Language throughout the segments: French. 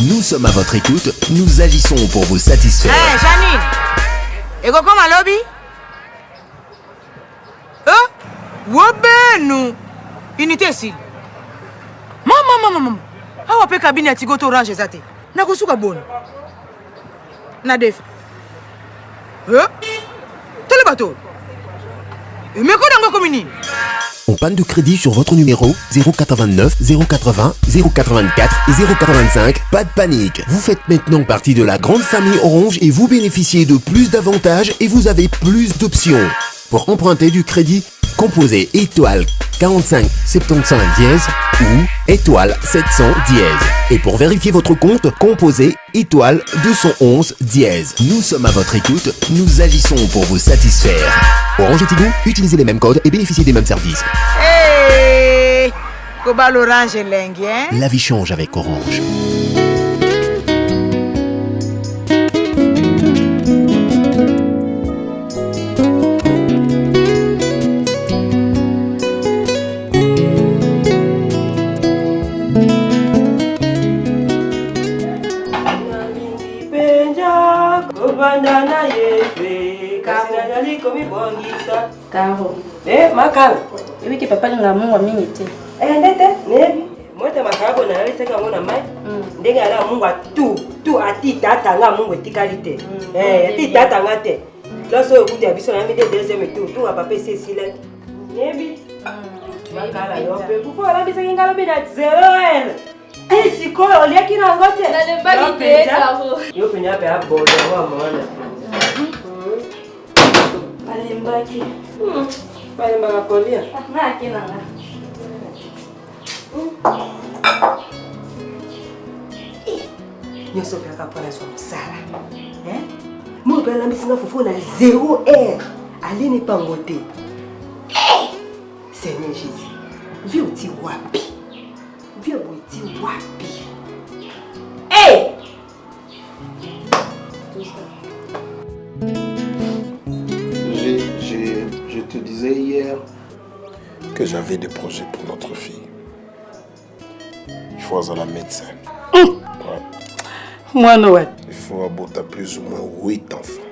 Nous sommes à votre écoute, nous agissons pour vous satisfaire. Hey, Janine! Et comment à lobby? Wobenu! Unité ici. Maman. How pe cabine ati go to orange zate. Na kusuka bon. Na def. Tele bateau. Mais quoi dans communie? On panne de crédit sur votre numéro 089 080 084 et 085. Pas de panique. Vous faites maintenant partie de la grande famille Orange et vous bénéficiez de plus d'avantages et vous avez plus d'options. Pour emprunter du crédit, composez étoile 45 75 dièse ou étoile 700 dièse. Et pour vérifier votre compte, composez étoile 211 dièse. Nous sommes à votre écoute, nous agissons pour vous satisfaire. Orange et Tigo, utilisez les mêmes codes et bénéficiez des mêmes services. Hey! Koba l'orange lengue, hein? La vie change avec Orange. Bandana yefe kasi nali komi bongisa Karo. Makala. Ebi ke papa nga mungu mingi te. Ndete nebi. Mote makala bona ali seka ngona mai. Ndenge ala mungu tu ati tata nga mungu tikalite. Ati tata nga te. Loso okuti abiso na mi de deuxième tour. Tu papa c'est silent. Nebi. Makala yo pe. Pour la bisa ngalo be na 0 Eh, si quoi, on est qui n'a pas été. N'allez pas l'idée, Caro. Yo, peux n'y avoir pas de bon, moi. Allez, mbaki. Allez, mbaki, coller. Ah, qui n'a pas. Yo, so bien qu'après la soirée, ça là. Hein? Moi, ben la mission faut na 0 heure. Allez, n'est pas ngoté. Seigneur Jésus. Viens au petit wapi. Viens au petit wapi. Hey! Je te disais hier que j'avais des projets pour notre fille. Il faut aller à la médecin. Ouais. Moi, non. Il faut aborder plus ou moins 8 enfants.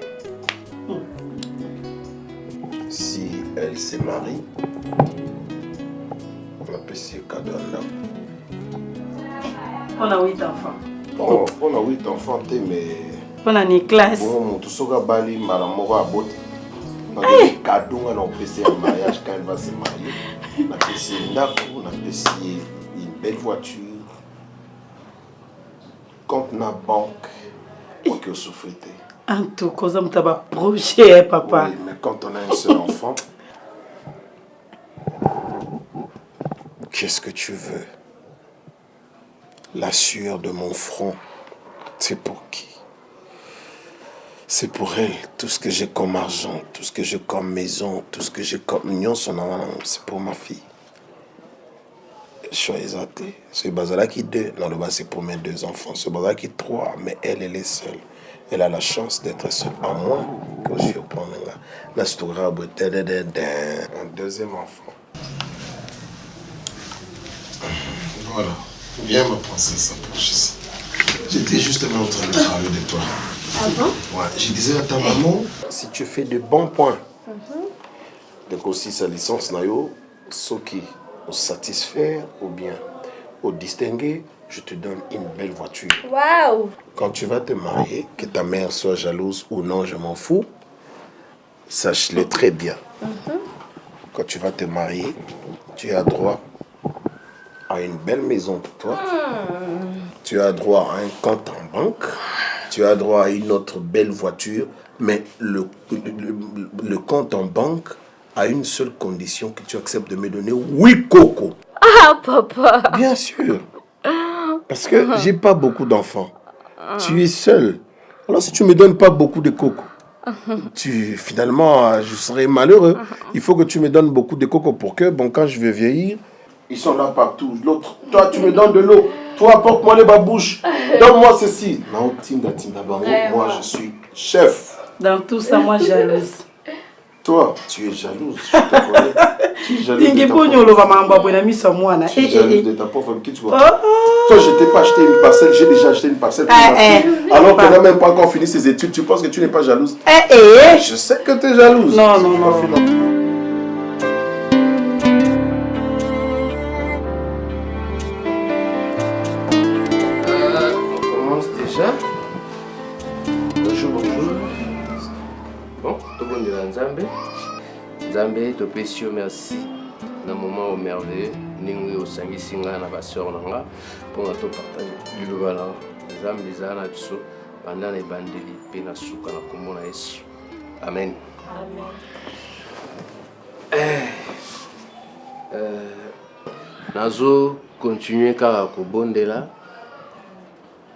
Si elle se marie, on appelle ça cadeau là. On a 8 enfants. Oh, on a 8 enfants, mais... On a une classe. Bon, tout ça va bali, madame Mora abote. On a des cadeaux, on a PC en mariage quand elle va se marier. On a PC on a PC une belle voiture. Compte na banque. Quoi que souffrez. En tout cas, ça m'a projet, papa. Oui, mais quand on a un seul enfant, qu'est-ce que tu veux? La sueur de mon front, c'est pour qui? C'est pour elle, tout ce que j'ai comme argent, tout ce que j'ai comme maison, tout ce que j'ai comme union, c'est pour ma fille. Choisissez. C'est Bazala qui deux. Non, le bas c'est pour mes 2 enfants. C'est Bazala qui 3, mais elle est seule. Elle a la chance d'être seule. À moi, que je prends là. Un 2e enfant. Voilà. Viens ma princesse, approche ici. J'étais justement en train de parler de toi. Ah bon? Ouais, je disais à ta maman, si tu fais de bons points, donc aussi sa licence nayo, ce qui au satisfaire ou bien au distinguer, je te donne une belle voiture. Waouh! Quand tu vas te marier, que ta mère soit jalouse ou non, je m'en fous, sache-le très bien. Quand tu vas te marier, tu as droit à une belle maison pour toi. Tu as droit à un compte en banque. Tu as droit à une autre belle voiture. Mais le compte en banque a une seule condition, que tu acceptes de me donner 8 cocos. Ah, papa! Bien sûr. Parce que j'ai pas beaucoup d'enfants. Tu es seul. Alors si tu me donnes pas beaucoup de cocos, finalement, je serai malheureux. Il faut que tu me donnes beaucoup de cocos pour que, bon, quand je vais vieillir, ils sont là partout. L'autre, toi, tu me donnes de l'eau. Toi, apporte-moi les babouches. Donne-moi ceci. Non, Tinda, moi, je suis chef. Dans tout ça, moi, jalouse. Toi, tu es jalouse. Je te connais. Tu es jalouse de ta pauvre. Tu es jalouse de ta pauvre qui tu vois. Toi, je t'ai pas acheté une parcelle. J'ai déjà acheté une parcelle pour ma fille. Alors qu'elle n'a même pas encore fini ses études. Tu penses que tu n'es pas jalouse? Je sais que tu es jalouse. Non, non, non. Bon, tout le monde est Nzambe. Nzambe, te pécio merci. Dans le moment où merveilleux, nous au sangi singa na ba sœur nanga pour tout partager. Du voilà. Nzambe les ana biso pendant les bandeli pe na suka na komona Yesu. Amen. Nazo continuer kaka ko bondela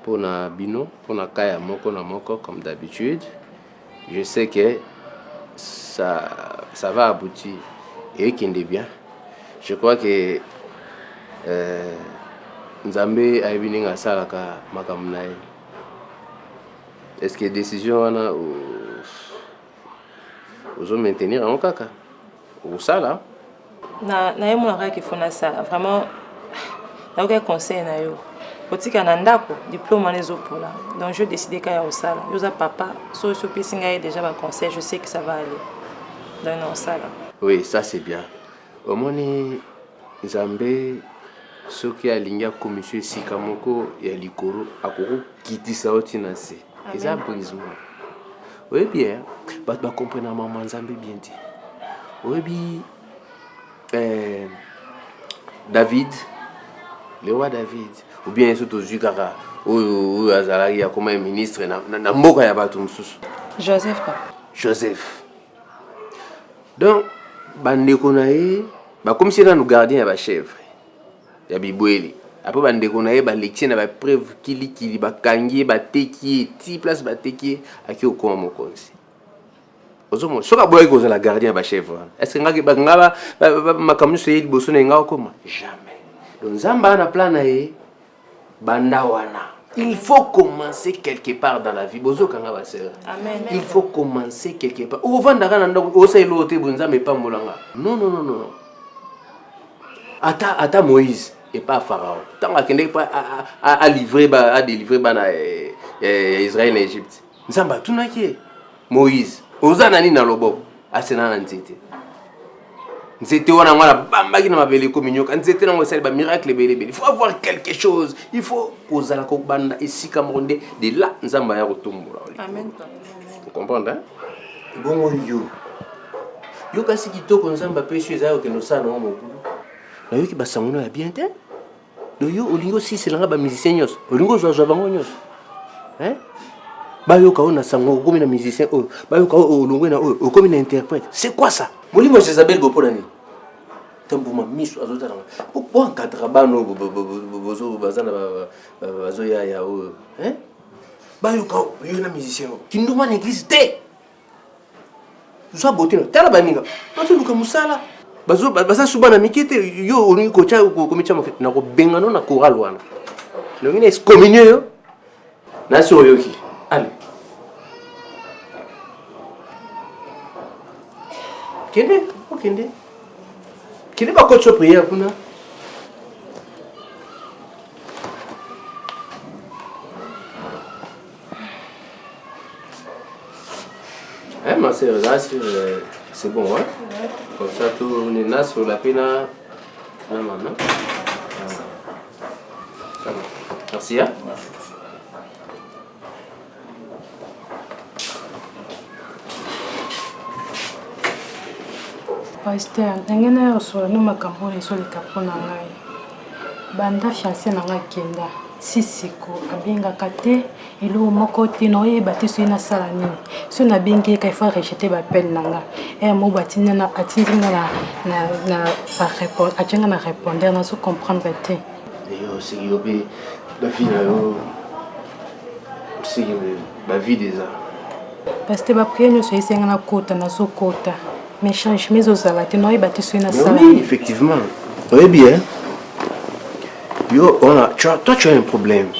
pour na bino, pour na kaya moko na moko comme d'habitude. Je sais que ça va aboutir et qu'il est bien. Je crois que Nzambe a venu à Salaka Makamnae. Est-ce que décision wana aux maintenir en kaka ou ça là? Na yemo na ki fona ça vraiment na aucun conseil na yo. Potika na ndako diplôme les autres là. Donc je décidé kaya au sala. Yoza papa so pisinga déjà ba conseil, je sais que ça va aller. Dans non sala. Oui, ça c'est bien. Au moins Nzambe soki alinga commission sikamoko ya likoro akoko kitisa otina se. Eza brisement. Oui bien, ba comprendre maman Nzambe bien dit. Oui bien David, le roi David, ou bien surtout Zukara, ou Azalari comme un ministre na mboka ya batu mususu. Joseph papa. Joseph. Donc bandeko na ye ba comme si nous gardien ya ba chèvre ya bibweli. Après bandeko na ye ba lecture na ba preuve kili ba kangi ba teki ti place ba teki aki okoma mokonzi. Ozomo soka boye ko la gardien ba chèvre. Est-ce que ngaki ba ngaba makamu se yi boso na ngao koma? Jamais. Donc Nzamba na plan na ye banda wana. Il faut commencer quelque part dans la vie. Bozo kanga ba sœur. Amen. Il faut commencer quelque part. Ou vandaka na ndako o sai lote bonza me pa molanga. Non. Ata Moïse et pas Pharaon. Tant akende pas à livrer à délivrer bana Israël et Égypte. Nzamba tunaki Moïse. Ozana ni na lobo asena na nzete. Nzete wana ngala bambaki na mabele ko minyoka. Nzete na ngosali ba miracle belebele. Il faut avoir quelque chose. Il faut ozala ko banda esika monde de là Nzamba ya kotombola. Amen. Vous comprenez hein? Bon yo. Yo kasi kitoko Nzamba pesho ezao ke no sana mo kulo. Na yo ki basangono ya bien te. Yo olingo si selanga ba musicien nyos. Olingo zo bango nyos. Hein? Bayoka on a sango comme un musicien bayoka olongwe na comme un interprète. C'est quoi ça? Molimo Jezabel goponani. Tambuma miso azotana. Pourquoi encadrer bano bozo bazana bazo ya hein? bayoka yo na musicien kinduma na église te sois beauté tala baninga bato luka musala baza suba na mikete yo olingi kocha komicha na kobenga no na choral wana longi na excommunier yo na so yoki allez kende ba coach prière kuna ma sœur, là, c'est bon, hein? Comme ça, tout le nas sur la pena. Non, non, non. Ça va. Merci, hein? Pasteur, ngena yo no makambo so le kapona ngai. Banda fiancé na ngai kenda. Sisiko abengaka te elo moko te no yeba te so ina sala nini so na bengi ka faut rejeter ba peine nanga mo batina na atinga na pa répondre atinga na répondre na so comprendre te yo c'est yo be ba vie na yo c'est ba vie déjà parce que ba prière no so isenga na kota na so kota mais changement zo sala te no yeba te so ina sala oui effectivement oui bien. Yo, toi tu as un problème.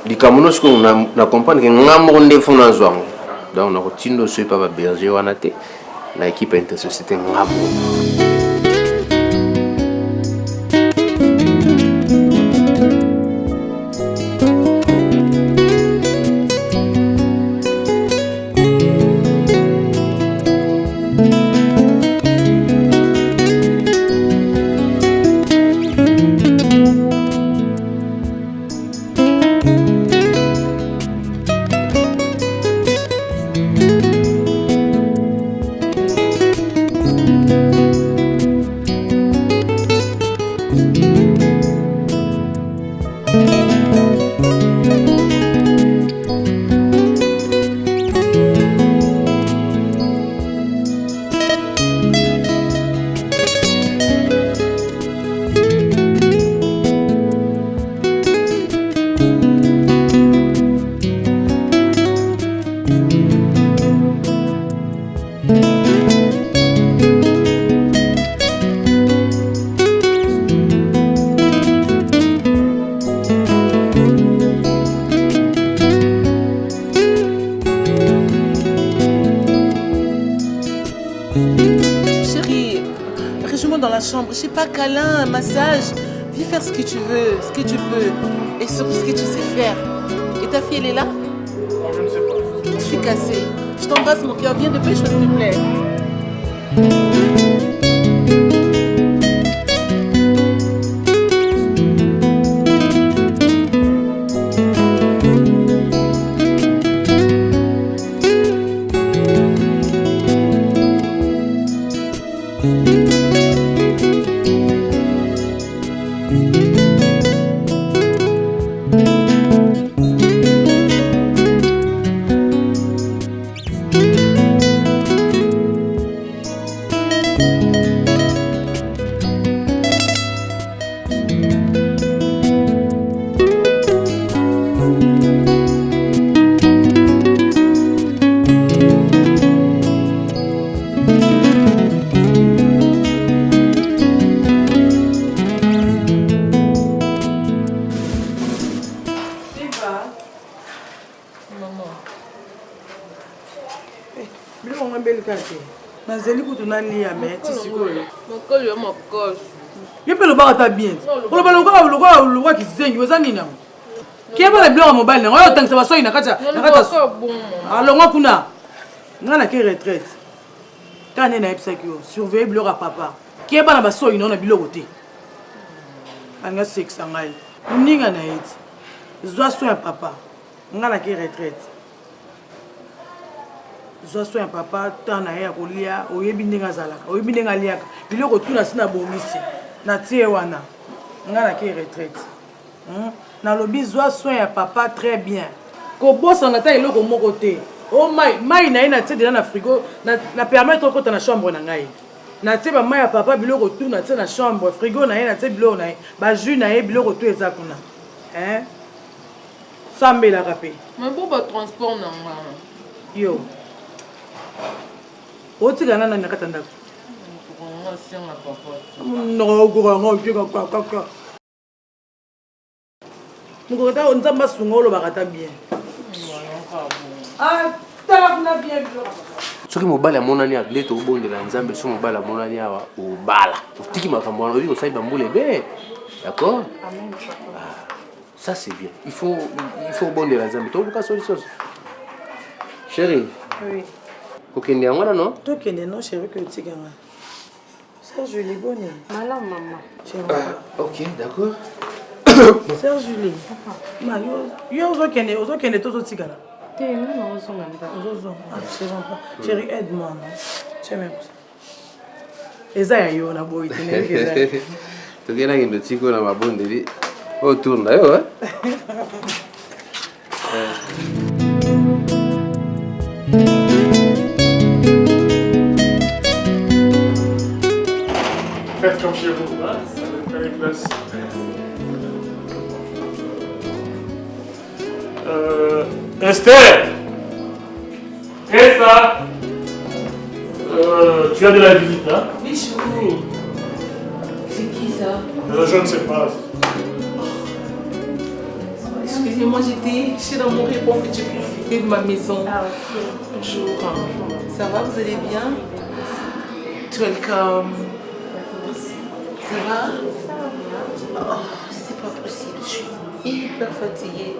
Les Camerounais, on a compris que nous avons des fonds dans zone. Donc on a continué de se faire par berger ou anaté. L'équipe intersociété Ngamo. Je sais pas, câlin, massage. Viens faire ce que tu veux, ce que tu peux. Et surtout ce que tu sais faire. Et ta fille, elle est là? Je ne sais pas. Je suis cassée. Je t'embrasse, mon cœur. Viens dépêche, s'il te plaît. Nazeli kutuna lia meti sikoyo. Makolo makoso. Yepe lo ba ta bien. Lo ba lo kwa kizengi wezani na. Kieba le blora mobile na. Oyo tangisa baso ina kata. Alonga kuna. Ngana ke retraite. Kana na epsakio. Surveiller blora papa. Kieba na baso ina na biloko te. Anga sex ngai. Ninga na eti. Zwa so ya papa. Ngana ke retraite. Zwa so ya papa tana ya kolia oyebi ndenga zalaka oyebi ndenga liaka biloko tuna sina bomisi na tie wana ngana ke retraite na lobi zwa so ya papa très bien ko bossa na ta eloko moko te o mai na ina tie na frigo na permettre ko ta na chambre na ngai na tie ba mai ya papa biloko tuna tie na chambre frigo na ina tie biloko na ba jus na ye biloko tu eza kuna sambelaka mpe mais mpo batransport nanga yo otikana nani na kati ya ndako asianga papa nokokokanga okekakakaka mokokata nzambe asunga olobaka ta bien tala kuna bien soki mobali amonani atlete obondela nzambe so mobali amonani awa obala otiki makambo wana oyi kosali bambula ebe d'accord ça c'est bien il faut obondela nzambe tobuka solution chéri kokende yango wana non tokende non chéri ke otikanga Serge Julie bonne Malam maman. ok d'accord Serge Julie ma yo ozokende tozotikala Te non ozonga ndako. Je ne pas. Chérie, aide-moi. Tiens, même ça. Eza ya yo na boy tene. Tokena ngendo tiko na mabondeli. O tourna yo Faites comme chez vous, hein? Ça va prenez place. Esther! Esther! Tu as de la visite, hein? Bichou. C'est qui ça? Je ne sais pas. Excusez-moi, j'étais chez dans mon répond, en fait, j'ai profité de ma maison. Bonjour. Ça va, vous allez bien? Welcome. Ça va? Oh, c'est pas possible, je suis hyper fatiguée.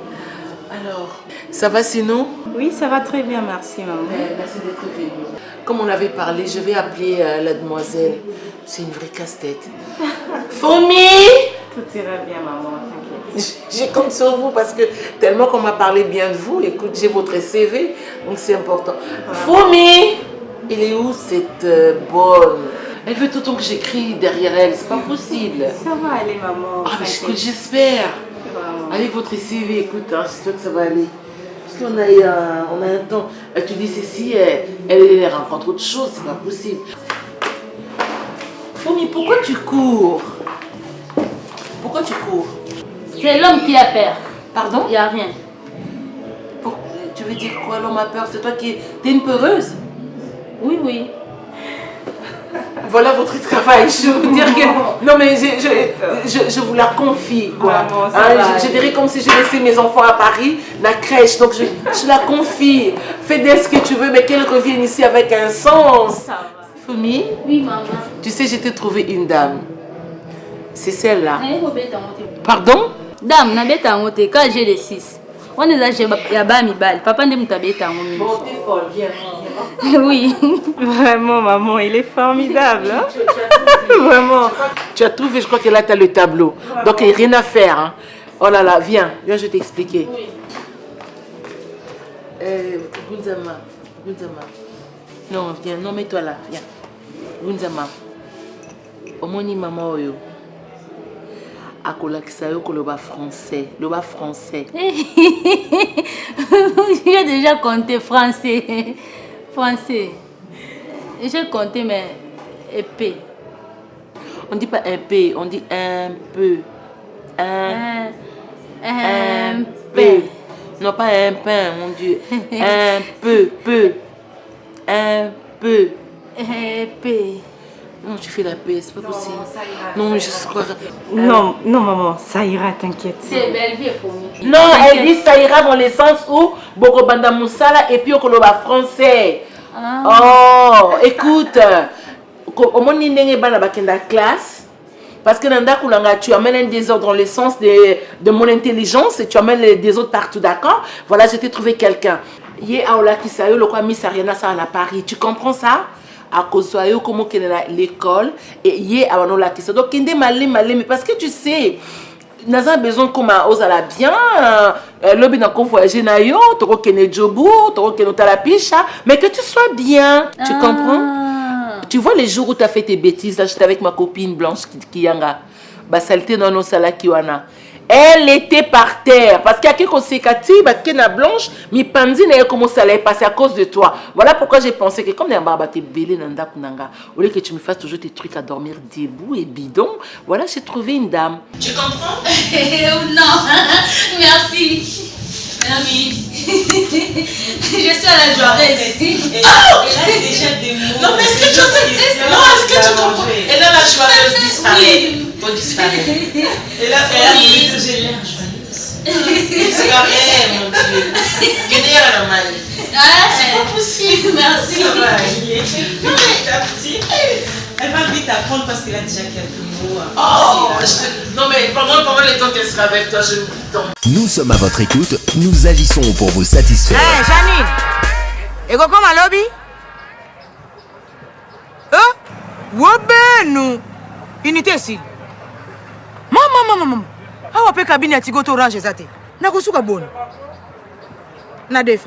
Alors, ça va sinon? Oui, ça va très bien, merci maman. Merci d'être venue. Comme on avait parlé, je vais appeler la demoiselle. C'est une vraie casse-tête. Fomi! Tout ira bien maman, t'inquiète. Je compte sur vous parce que tellement qu'on m'a parlé bien de vous, écoute, j'ai votre CV, donc c'est important. Fomi! Il est où cette bonne? Elle veut tout le temps que j'écris derrière elle, c'est pas possible. Ça va aller maman. Ah, mais écoute, j'espère. Avec votre CV, écoute, hein, j'espère que ça va aller. Parce qu'on a un temps. Tu dis ceci, elle rencontre autre chose, c'est pas possible. Fomi, pourquoi tu cours? Pourquoi tu cours? C'est l'homme qui a peur. Pardon? Il n'y a rien. Tu veux dire quoi, l'homme a peur? C'est toi qui... T'es une peureuse? Oui, oui. Voilà votre travail, je veux dire que... Non mais je vous la confie, quoi. Je dirais comme si je laissais mes enfants à Paris, la crèche, donc je la confie. Fais d'elle ce que tu veux, mais qu'elle revienne ici avec un sens. Fomi? Oui, maman. Tu sais, j'ai trouvé une dame. C'est celle-là. Pardon? Dame, nabeta ngote, quand j'ai les 6. On est à Yaba Mibal. Papa n'est pas bêta. Bon, t'es folle, viens. Oui. Vraiment, maman, il est formidable. Hein? Vraiment. Tu as trouvé, je crois que là, tu as le tableau. Donc, il n'y a rien à faire. Hein. Oh là là, viens, je vais t'expliquer. Oui. Gunzama. Non, viens, non, mets-toi là, viens. Gunzama. Omoni maman oyo. Akolakisa yo koloba français. Loba français. J'ai déjà compté français. Français. J'ai compté, mais épais. On dit pas un peu, on dit un peu. Un peu. Non, pas un pain, mon Dieu. Un peu. Un peu. Épais. Non, tu fais la paix, c'est pas possible. Non, je crois. Non, maman, ça ira, t'inquiète. C'est belle vie pour nous. Non, elle dit ça ira dans le sens où Bogobanda Moussala et puis au Koloba français. Oh, écoute, au moment où tu la classe, parce que dans tu amènes un désordre dans le sens de mon intelligence et tu amènes les désordres partout, d'accord? Voilà, je t'ai trouvé quelqu'un. Yé Aola Kisayo, le quoi mis Ariana ça à Paris. Tu comprends ça? À cause de comment qu'elle est à l'école et yé Aola Kisayo. Donc, il mais parce que tu sais, nous avons besoin qu'on ose à la bien. L'objet n'a qu'on voyager na yo, toko kene jobu, toko kene talapisha, mais que tu sois bien. Tu comprends? Tu vois les jours où tu as fait tes bêtises, là j'étais avec ma copine blanche qui yanga. Bah saleté non non sala kiwana. Elle était par terre parce qu'il y a quelque chose bah kena blanche, mi pandi na comment ça allait passer à cause de toi. Voilà pourquoi j'ai pensé que comme n'importe t'es belé nanda kunanga, au lieu que tu me fasses toujours tes trucs à dormir debout et bidon, voilà j'ai trouvé une dame. Tu comprends? Non, merci. Ami, je suis à la joieuse. Elle a déjà des mots. Non, mais est-ce que tu comprends? Elle a la joieuse disparaître. Faut disparaître. Elle a dit que j'ai l'air joyeuse. Disparaît, mon Dieu. Qu'est-ce à la main? C'est pas possible. Merci. Ça va aller. Petit à petit. Elle va vite apprendre parce qu'elle a déjà quelques mots. Non, mais pendant le temps qu'elle sera avec toi, je me tombe. Nous sommes à votre écoute, nous agissons pour vous satisfaire. Hey, Janine! Ego comme à lobby? Wobenu! Unité ici. Maman. How pe cabine à tigo orange zate? Na kusuka bon. Na def.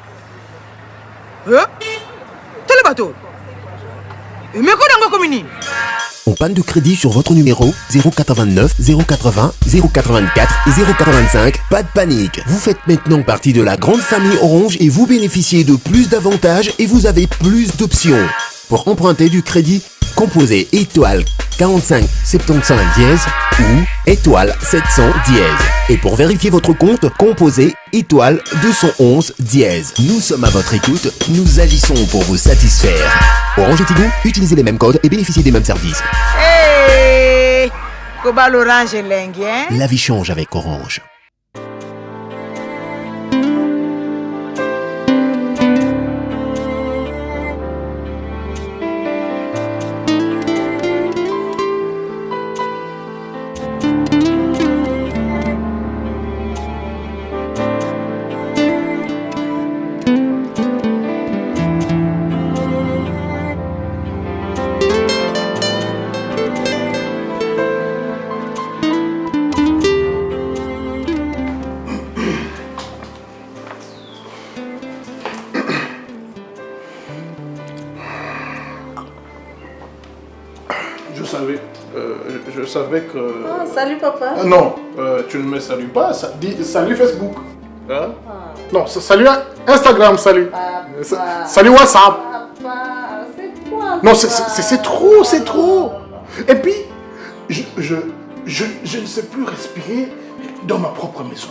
Tele bateau. Mais quoi dans commune? On panne de crédit sur votre numéro 089 080 084 et 085. Pas de panique. Vous faites maintenant partie de la grande famille Orange et vous bénéficiez de plus d'avantages et vous avez plus d'options. Pour emprunter du crédit, composez étoile 45 75 dièse ou étoile 700 dièse. Et pour vérifier votre compte, composez étoile 211 dièse. Nous sommes à votre écoute, nous agissons pour vous satisfaire. Orange et Tigo, utilisez les mêmes codes et bénéficiez des mêmes services. Hey! Koba l'orange est lingue, hein? La vie change avec Orange. Je savais que... Oh, salut papa. Non, tu ne me salues pas. Dis salut Facebook. Hein? Non, salut Instagram, salut. Papa. Salut WhatsApp. Papa, c'est quoi? Non, c'est trop. Et puis, je ne sais plus respirer dans ma propre maison.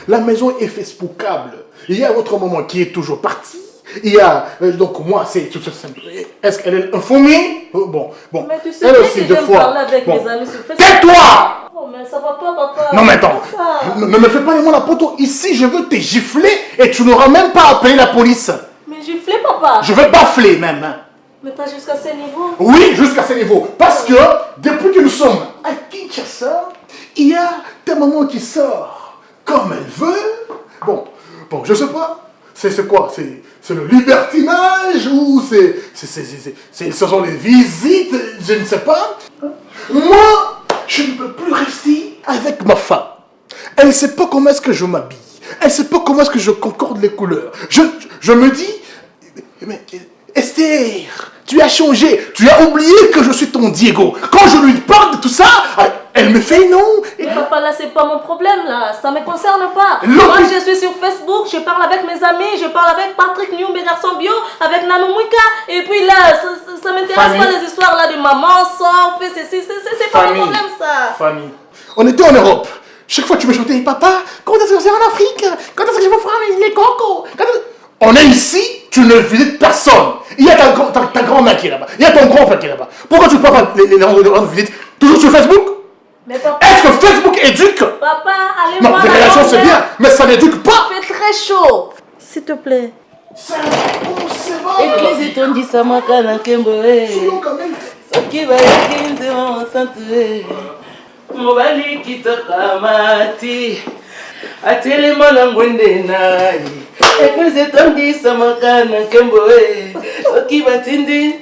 La maison est Facebookable. Il y a votre maman qui est toujours partie. Il y a, donc moi, c'est tout simple. Est-ce qu'elle est informée? Bon. Mais tu sais elle que aussi, deux j'aime fois. parler avec mes amis sur Facebook. Tais-toi! Oh, mais ça va pas, papa. Non, mais attends. Ne me fais pas les mots la poteau. Ici, je veux te gifler et tu n'auras même pas appelé la police. Mais gifler, papa. Je vais bafler même. Hein. Mais pas jusqu'à ce niveau. Oui, jusqu'à ce niveau. Parce que depuis que nous sommes à Kinshasa, il y a ta maman qui sort comme elle veut. Bon, je sais pas. C'est quoi? C'est le libertinage ou ce sont les visites? Je ne sais pas. Moi, je ne peux plus rester avec ma femme. Elle ne sait pas comment est-ce que je m'habille. Elle ne sait pas comment est-ce que je concorde les couleurs. Je me dis, mais Esther, tu as changé. Tu as oublié que je suis ton Diego. Quand je lui parle de tout ça, elle me fait non. Mais papa, là, c'est pas mon problème, là. Ça me concerne pas. Moi, je suis sur Facebook, je parle avec mes amis, je parle avec Patrick New, mes garçons bio, avec Nano Mouika. Et puis là, ça m'intéresse pas les histoires là de maman, sort, fait ceci. C'est pas mon problème, ça. Famille. On était en Europe. Chaque fois, tu me chantais, papa, quand est-ce que c'est en Afrique? Quand est-ce que je vais prendre les cocos? On est ici, tu ne visites personne. Il y a ta grand-mère qui est là-bas. Il y a ton grand-père qui est là-bas. Pourquoi tu ne peux pas les rendre visite toujours sur Facebook? Mais papa, est-ce que Facebook éduque? Papa, allez non, voir les relations c'est bien, mais ça n'éduque pas. Il fait très chaud. S'il te plaît. C'est inconcevable. Et puis, dit ça, ma canne, Kemboé. Soki va y mon santé. Mobali kitakamati. Atelema na ngwende nai. Et puis, dit ça, ma canne, Kemboé. Soki va tindi.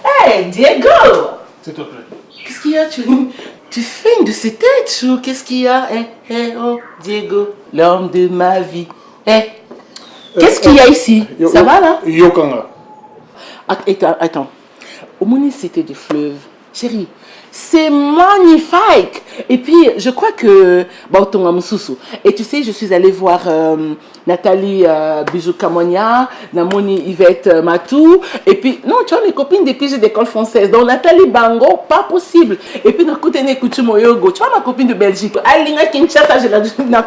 Hey, Diego. S'il te plaît. Qu'est-ce qu'il y a? Tu feignes de ces têtes ou qu'est-ce qu'il y a? Oh, Diego, l'homme de ma vie. Qu'est-ce qu'il y a ici? Ça va là? Yokanga. Attends. Au moins, c'était des fleuves. Chérie, c'est magnifique. Et puis, je crois que... Et tu sais, je suis allée voir Nathalie Bijou Kamonia, Namoni Yvette Matou. Et puis, non, tu vois, mes copines depuis j'ai d'école française. Donc, Nathalie Bango, pas possible. Et puis, Nakutene Kuchumoyogo, tu vois, ma copine de Belgique. Alinga Kinshasa, je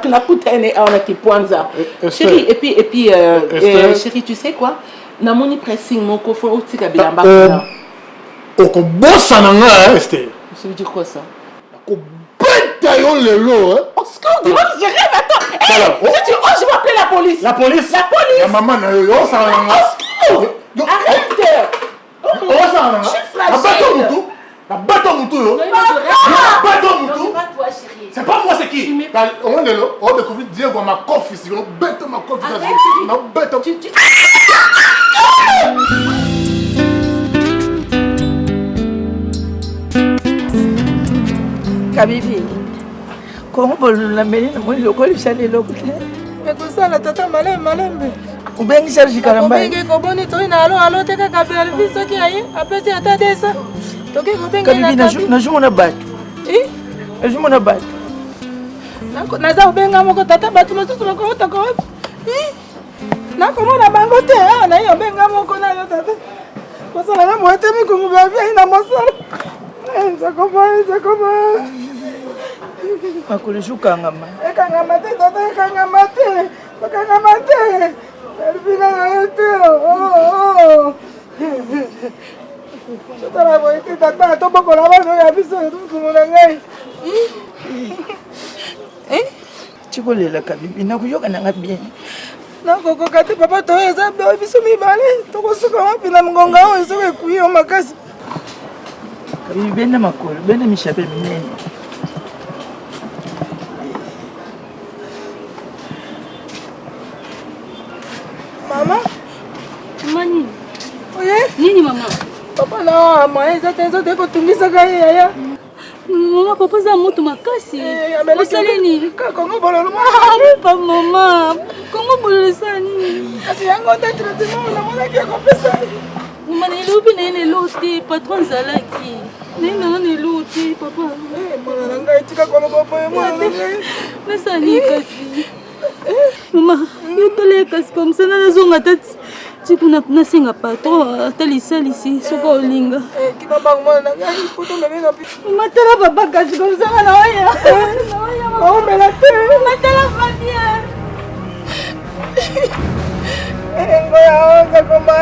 Nakutene Aonakipwanza. Chérie, et puis, chérie, tu sais quoi? Namoni pressing, mon coffre, Otika Bilamba. Okobosa nanga, Esther. Ça veut dire quoi ça? Okobeta yo lelo, hein? Oh, ce qu'on dit, je rêve, attends. Si tu oses, je vais appeler la police. La police? La police. La maman na yo, ça nanga. Arrête. Je suis fragile. La bateau moutou, yo. La bateau moutou. C'est pas moi, c'est qui? On découvre Diego ma coffre ici. On bête ma coffre. On bête. Kabibi, comment la mairie n'a pas eu le col du chalet l'autre? Mais tout ça, la tata malin, ou bien Sergi Karamba. Ou bien Koboni, toi, allo, t'es qu'à Kabibi, ce qui a eu, après c'est à ta dessa. Kabibi, n'a joué mon abat. Eh? N'a joué mon abat. N'a pas bien à mon tata, battu, mais tout le monde a encore. Eh? N'a comment la bangote, hein? N'a eu bien à mon connard, tata. Parce que la moitié, mais comme vous avez un amour. Ça commence. Makulishu kangama. Kangamate, tata kangamate. Kangamate. Elvina ngayote. Oh. Tata boite tata to boko la bano ya biso kumuna ngai. Chikolela kabibi na kuyoka na bien. Na koko kati papa to eza biso mibale. To kosuka wapi na mgonga o eso ekuyo makasi. Benda makolo, benda mishape minene. Mama? Mani. Oye? Nini mama? Papa na mwa eza teko tungisa kai yaya. Mama papa za moto makasi. Osaleni. Kongo bololo mwa. Papa mama. Kongo bololo sani. Kasi yango ta traitement na mona ki ko pesa. Mama ne lobi na ene lote patron zalaki. Nena ne lote papa. Mwana ngai tika kono bobo mwana ngai. Nasani kasi. Mama, yo tole kasi comme ça na zonga tati. Tiku na singa patron talisa lisi soko olinga. Kima bang mwana ngai poto meme na pi. Mama tala baba kasi comme ça na oya. Na oya mama. Oh mais la terre. Mama tala pas bien. Ngoya onga koma.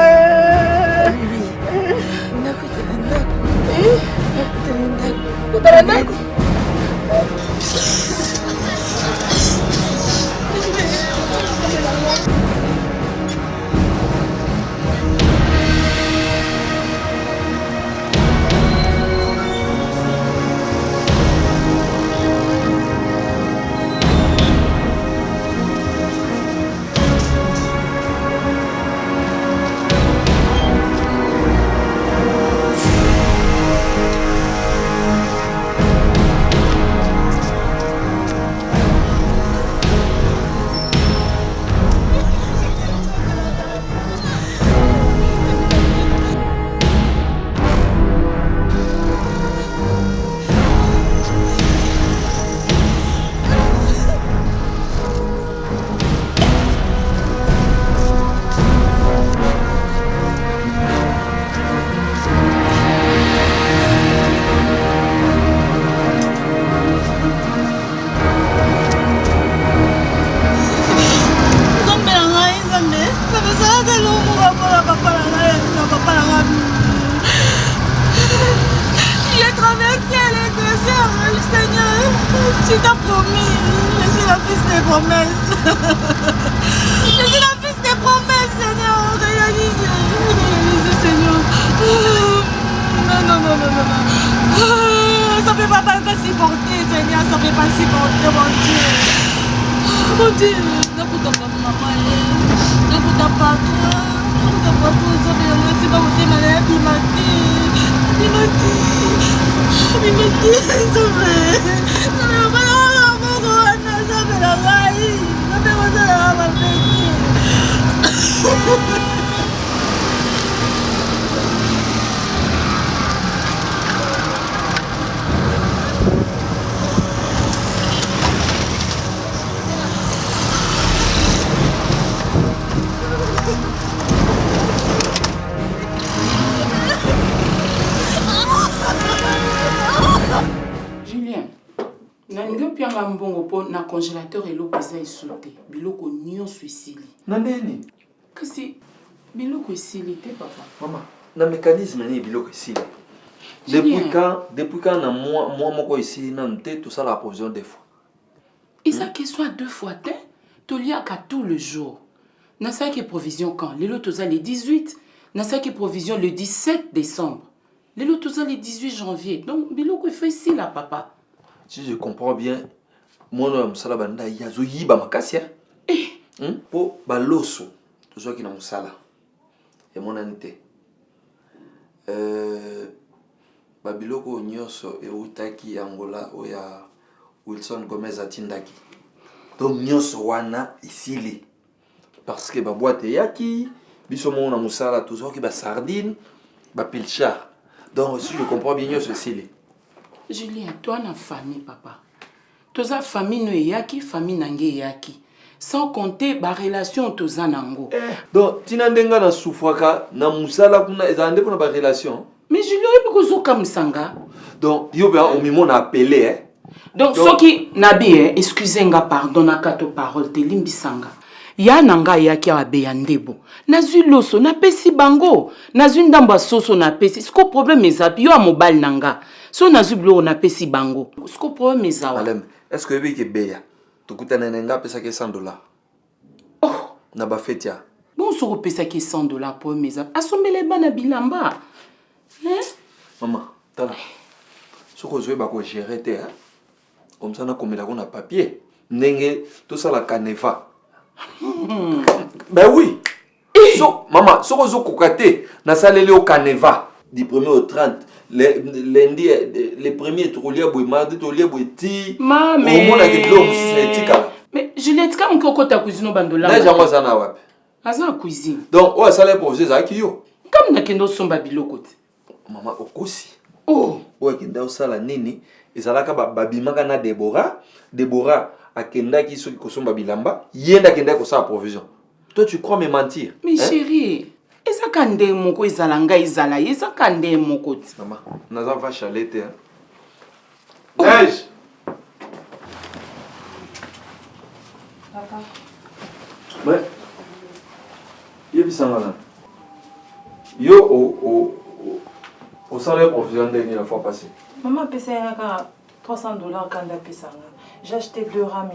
Utarandaku. Tu t'as promis, je suis la fils des promesses. Je suis la fils des promesses, Seigneur. Réalise, Seigneur. Non. Ça ne peut pas supporter, Seigneur. Ça ne peut pas supporter, mon Dieu. Mon Dieu, n'écoute pas maman. N'écoute pas toi. N'écoute pas toi. Ça fait un c'est pas votre malade. Il m'a dit, ça nalingi opianga mbongo mpo na congélateur eloko eza esolo te biloko nyonso esili na ndeni kasi biloko esili te papa mama na mécanisme nini biloko esili depuis quand na moi moko esili nanu te tosala provision deux fois eza question à 2 fois te toliaka tout le jour nasalaki provision quand lelo toza le 18 nasalaki provision le 17 décembre lelo toza le 18 janvier donc biloko efo esila papa. Si je comprends bien, moi je musala banda yazo yiba makasi po baloso toujours qui na musala et mon anité babiloko nyoso e utaki Angola oya Wilson Gomez atindaki donc nyoso wana isili parce que ba boîte yaki biso mon na musala toujours qui ba sardine ba pilchar donc si je comprends bien nyoso isili. Julien, toi na famille papa. Toza famille no yaki, famille nange yaki. Sans compter ba relation toza nango. Donc tina ndenga na souffraka na musala kuna ezande kuna ba relation. Mais Julien yebiko zoka musanga. Donc yo ba omimo na appelé Donc soki nabi excusez-nga pardon na kato parole te limbisanga. Ya nanga yaki abeya ndebo. Nazu loso na pesi bango. Nazu ndamba soso na pesi. Siko problème ezapi yo a mobile nanga. So nazu blo na pesi bango. Siko problème ezawa. Madame, est-ce que yebiki beya? Tukutana nenga pesa ke $100. Oh, na ba fetia. Bon so pesa ke $100 pour meza. Asombele bana bilamba. Maman, tala. Soko zoe ba ko gérer te comme ça na komela ko na papier. Ndenge tout ça la caneva. Ben oui. So, maman, soko zo kokate na salele au caneva du 1er au 30. Lundi, les premiers trolliers, mardi, trolliers, ti. Mais Juliette, quand on a cuisine au bandola. Là, j'en vois ça wapi. Aza cuisine. Donc, on a salé pour vous ça qui yo. Comme na kendo somba biloko te. Maman okosi. Oh. Ouais, kenda osala nini? Ezalaka babimaka na Deborah akenda ki so kosomba bilamba, yenda kenda ko sa provision. Toi tu crois me mentir? Mais chérie, eza kande moko ezalanga ezala, eza kande moko ti. Maman, naza va chalete Neige. Papa. Ouais. Yebisanga là. Yo au salaire professionnel la fois passée. Maman payé $300 quand elle j'ai acheté 2 rames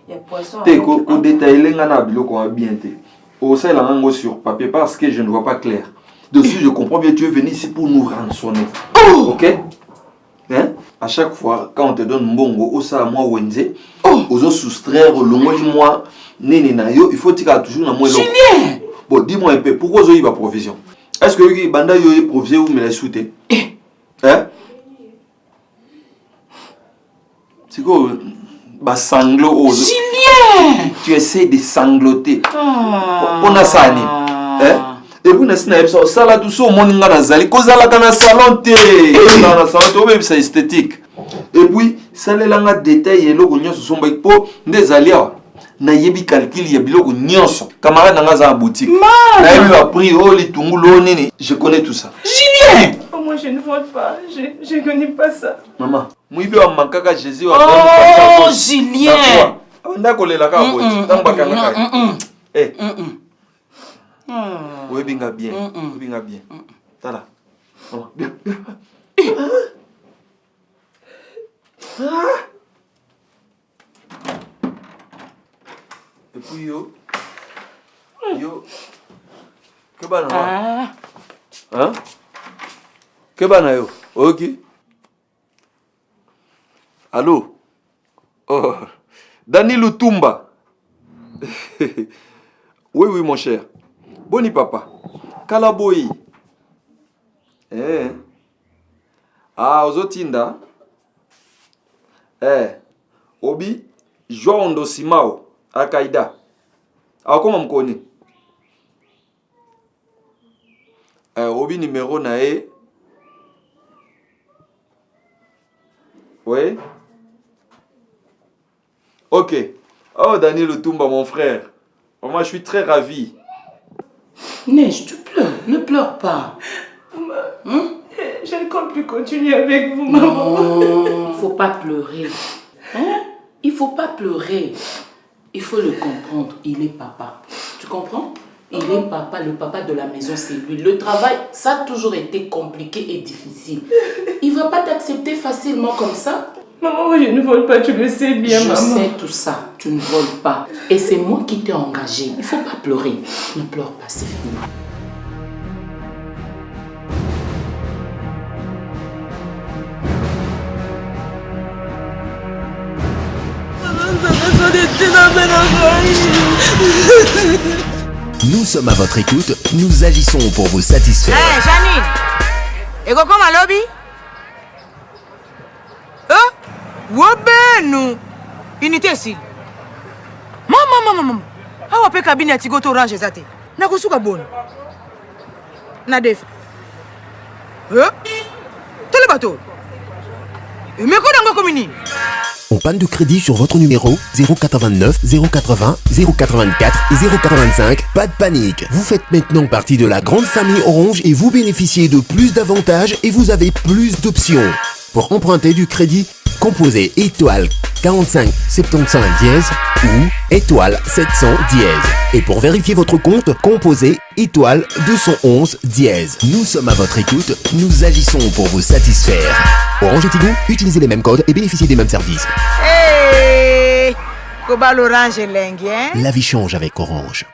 il y a poisson. T'es qu'au détail l'engana biloko a bien té. Au salaire l'ango sur papier parce que je ne vois pas clair. Dessus je comprends bien tu es venu ici pour nous rançonner. OK? Hein? À chaque fois quand on te donne mbongo au salaire moi wenze, aux autres soustraire le moi nene na yo, il faut tika toujours na moi l'eau. Julien. Bon, dis-moi un peu pourquoi vous avez pas provision? Est-ce que vous banda yo provision ou me la souté? Hein? C'est quoi? Bah sanglo. Julien! Tu essaies de sangloter. On a ça, hein? Et puis, on a ça là, tout ça, on a nazali. Cause à la dans salon, dans la salon, même c'est esthétique. Et puis, ça les langues détails et logo nyos sont baik po des alia. Na yebi calcul ya biloko nyos. Camarade dans la boutique. Na yebi va prix oh les tungulo nini. Je connais tout ça. Julien! Moi je ne vole pas, je connais pas ça. Maman, moi il a manqué à Jésus. Oh Julien! On a collé la carte. Eh. Oui, bien bien. Bien bien. Tala. Bien. Et puis yo. Que banana. Hein? Que banana yo? OK. Allô? Oh. Dani Lutumba. Oui, mon cher. Boni papa. Kalaboyi. Ah, ozotinda. Obi, João Simao, Akaida. Ah, comment me connais? Obi numéro nae. Oui. Ok. Oh, Daniel Lutumba, mon frère. Moi, je suis très ravi. Neige, tu pleures. Ne pleure pas. Maman, je ne compte plus continuer avec vous, maman. Non, faut pas pleurer. Il ne faut pas pleurer. Il faut le comprendre. Il est papa. Tu comprends? Il est papa, le papa de la maison, c'est lui. Le travail, ça a toujours été compliqué et difficile. Il ne va pas t'accepter facilement comme ça. Maman, moi je ne vole pas, tu le sais bien, Je maman. sais tout ça, tu ne voles pas. Et c'est moi qui t'ai engagé. Il ne faut pas pleurer. Ne pleure pas, c'est fini. Nous sommes à votre écoute, nous agissons pour vous satisfaire. Hey, Janine! Et comment à lobby? Wobenu! Unité ici. Maman. How pe cabine à Tigoto Orange zate? Na kusuka bon. Na def. Tele bateau. Mais quoi dans le On panne de crédit sur votre numéro 089 080 084 et 085. Pas de panique. Vous faites maintenant partie de la grande famille Orange et vous bénéficiez de plus d'avantages et vous avez plus d'options. Pour emprunter du crédit, composez étoile 45 75 dièse ou étoile 700 dièse. Et pour vérifier votre compte, composez étoile 211 dièse. Nous sommes à votre écoute, nous agissons pour vous satisfaire. Orange et Tigo, utilisez les mêmes codes et bénéficiez des mêmes services. Hey! Cobal Orange Lengue, hein? La vie change avec Orange.